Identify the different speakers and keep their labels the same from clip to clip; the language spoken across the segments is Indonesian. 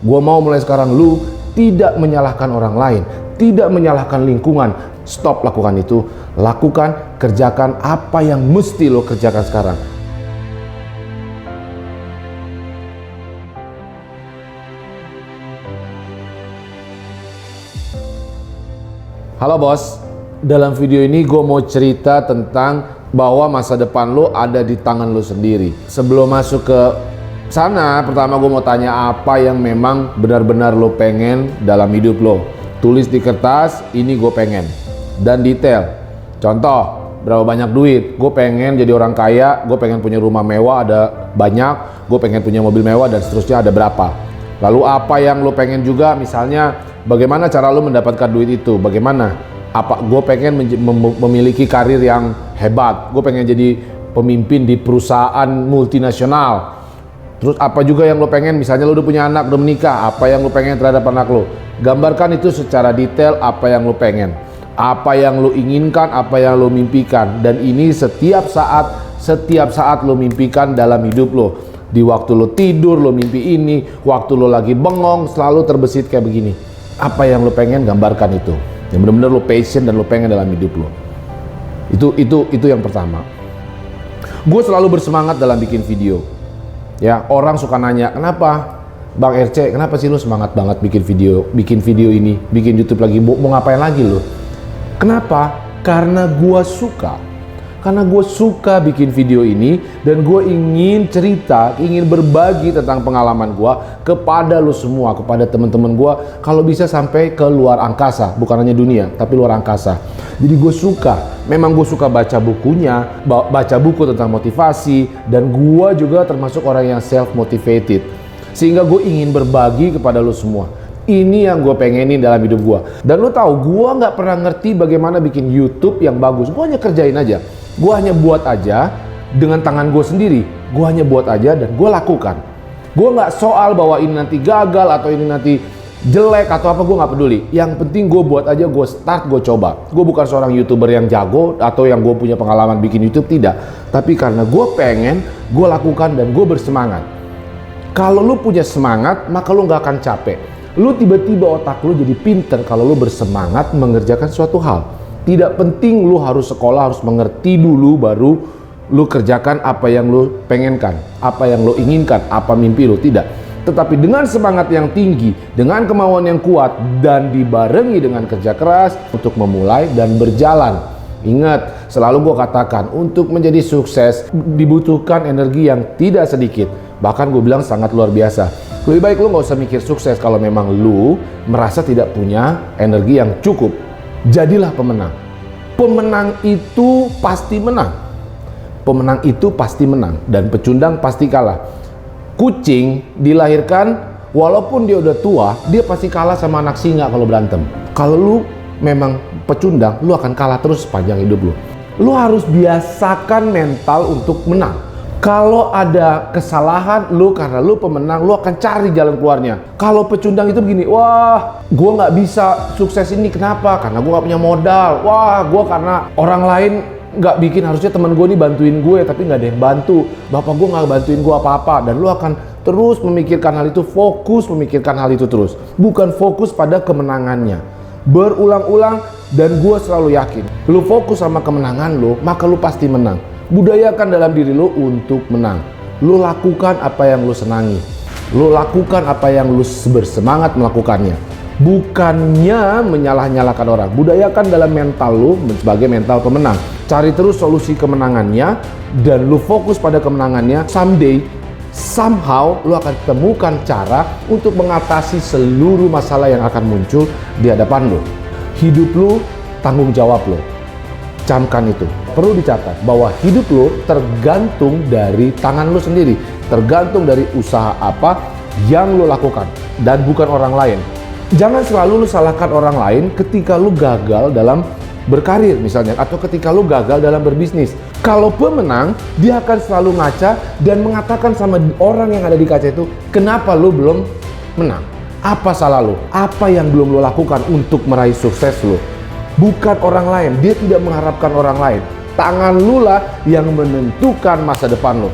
Speaker 1: Gua mau mulai sekarang lu tidak menyalahkan orang lain, tidak menyalahkan lingkungan. Stop lakukan itu. Lakukan, kerjakan apa yang mesti lo kerjakan sekarang. Halo bos, dalam video ini gue mau cerita tentang bahwa masa depan lo ada di tangan lo sendiri. Sebelum masuk ke sana, pertama gue mau tanya apa yang memang benar-benar lo pengen dalam hidup lo. Tulis di kertas, ini gue pengen. Dan detail. Contoh, berapa banyak duit? Gue pengen jadi orang kaya, gue pengen punya rumah mewah ada banyak, gue pengen punya mobil mewah dan seterusnya ada berapa. Lalu apa yang lo pengen juga, misalnya bagaimana cara lo mendapatkan duit itu? Bagaimana? Gue pengen memiliki karir yang hebat, gue pengen jadi pemimpin di perusahaan multinasional. Terus apa juga yang lo pengen, misalnya lo udah punya anak, udah menikah, apa yang lo pengen terhadap anak lo? Gambarkan itu secara detail apa yang lo pengen, apa yang lo inginkan, apa yang lo mimpikan. Dan ini setiap saat lo mimpikan dalam hidup lo. Di waktu lo tidur lo mimpi ini, waktu lo lagi bengong selalu terbesit kayak begini. Apa yang lo pengen, gambarkan itu. Yang benar-benar lo passion dan lo pengen dalam hidup lo. Itu yang pertama. Gue selalu bersemangat dalam bikin video. Ya, orang suka nanya, kenapa Bang RC, kenapa sih lo semangat banget bikin video ini, bikin YouTube lagi, mau ngapain lagi lo? Kenapa? Karena gue suka bikin video ini dan gue ingin cerita, ingin berbagi tentang pengalaman gue kepada lo semua, kepada teman-teman gue, kalau bisa sampai ke luar angkasa, bukan hanya dunia, tapi luar angkasa. Jadi gue memang gue suka baca bukunya, baca buku tentang motivasi, dan gue juga termasuk orang yang self-motivated. Sehingga gue ingin berbagi kepada lo semua. Ini yang gue pengenin dalam hidup gue. Dan lo tahu, gue gak pernah ngerti bagaimana bikin YouTube yang bagus. Gue hanya kerjain aja. Gue hanya buat aja dengan tangan gue sendiri. Gue hanya buat aja dan gue lakukan. Gue gak soal bahwa ini nanti gagal atau ini nanti jelek atau apa, gue gak peduli. Yang penting gue buat aja, gue start, gue coba. Gue bukan seorang YouTuber yang jago atau yang gue punya pengalaman bikin YouTube, tidak. Tapi karena gue pengen, gue lakukan dan gue bersemangat. Kalau lu punya semangat, maka lu gak akan capek. Lu tiba-tiba otak lu jadi pinter kalau lu bersemangat mengerjakan suatu hal. Tidak penting lu harus sekolah, harus mengerti dulu baru lu kerjakan apa yang lu pengenkan, apa yang lu inginkan, apa mimpi lu, tidak. Tetapi dengan semangat yang tinggi, dengan kemauan yang kuat, dan dibarengi dengan kerja keras untuk memulai dan berjalan. Ingat, selalu gue katakan, untuk menjadi sukses dibutuhkan energi yang tidak sedikit. Bahkan gue bilang sangat luar biasa. Lebih baik lu gak usah mikir sukses kalau memang lu merasa tidak punya energi yang cukup. Jadilah pemenang. Pemenang itu pasti menang. Pemenang itu pasti menang. Dan pecundang pasti kalah. Kucing dilahirkan, walaupun dia udah tua, dia pasti kalah sama anak singa kalau berantem. Kalau lu memang pecundang, lu akan kalah terus sepanjang hidup lu. Lu harus biasakan mental untuk menang. Kalau ada kesalahan lu karena lu pemenang, lu akan cari jalan keluarnya. Kalau pecundang itu begini, wah gue gak bisa sukses ini, kenapa? Karena gue gak punya modal. Wah gue karena orang lain gak bikin, harusnya teman gue nih bantuin gue tapi gak ada yang bantu. Bapak gue gak bantuin gue apa-apa. Dan lu akan terus memikirkan hal itu, fokus memikirkan hal itu terus. Bukan fokus pada kemenangannya. Berulang-ulang, dan gue selalu yakin, lu fokus sama kemenangan lu, maka lu pasti menang. Budayakan dalam diri lu untuk menang. Lu lakukan apa yang lu senangi. Lu lakukan apa yang lu bersemangat melakukannya. Bukannya menyalah-nyalahkan orang. Budayakan dalam mental lu sebagai mental pemenang. Cari terus solusi kemenangannya dan lu fokus pada kemenangannya. Someday, somehow lu akan temukan cara untuk mengatasi seluruh masalah yang akan muncul di hadapan lu. Hidup lu tanggung jawab lu. Camkan itu. Perlu dicatat bahwa hidup lo tergantung dari tangan lo sendiri, tergantung dari usaha apa yang lo lakukan dan bukan orang lain. Jangan selalu lo salahkan orang lain ketika lo gagal dalam berkarir misalnya, atau ketika lo gagal dalam berbisnis. Kalau pemenang, dia akan selalu ngaca dan mengatakan sama orang yang ada di kaca itu, kenapa lo belum menang? Apa salah lo? Apa yang belum lo lakukan untuk meraih sukses lo? Bukan orang lain. Dia tidak mengharapkan orang lain. Tangan lu lah yang menentukan masa depan lo.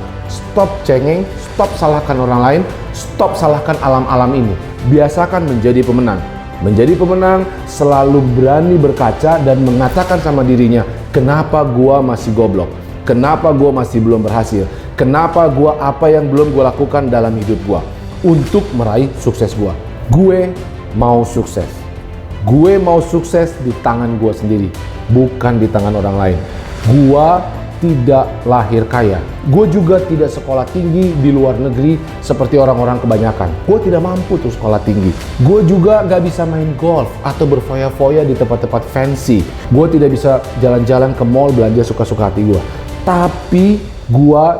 Speaker 1: stop cengeng, stop salahkan orang lain, stop salahkan alam-alam ini. Biasakan menjadi pemenang. Menjadi pemenang selalu berani berkaca dan mengatakan sama dirinya, kenapa gua masih goblok? Kenapa gua masih belum berhasil? Kenapa gua apa yang belum gua lakukan dalam hidup gua untuk meraih sukses gua? Gue mau sukses. Gue mau sukses di tangan gua sendiri, bukan di tangan orang lain. Gua tidak lahir kaya. Gue juga tidak sekolah tinggi di luar negeri seperti orang-orang kebanyakan. Gue tidak mampu tuh sekolah tinggi. Gue juga gak bisa main golf atau berfoya-foya di tempat-tempat fancy. Gue tidak bisa jalan-jalan ke mall belanja suka-suka hati gue. Tapi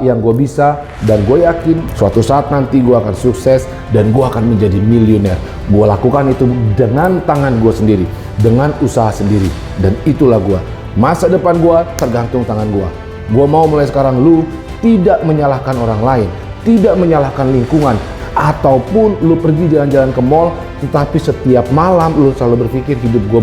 Speaker 1: yang gue bisa, dan gue yakin suatu saat nanti gue akan sukses dan gue akan menjadi miliuner. Gue lakukan itu dengan tangan gue sendiri, dengan usaha sendiri, dan itulah gue. Masa depan gue tergantung tangan gue. Gue mau mulai sekarang lu tidak menyalahkan orang lain, tidak menyalahkan lingkungan, ataupun lu pergi jalan-jalan ke mall, tetapi setiap malam lu selalu berpikir hidup gue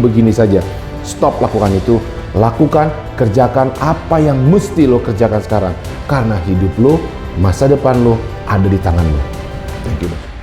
Speaker 1: begini saja. Stop lakukan itu. Lakukan, kerjakan apa yang mesti lo kerjakan sekarang. Karena hidup lo, masa depan lo ada di tangan lo. Thank you.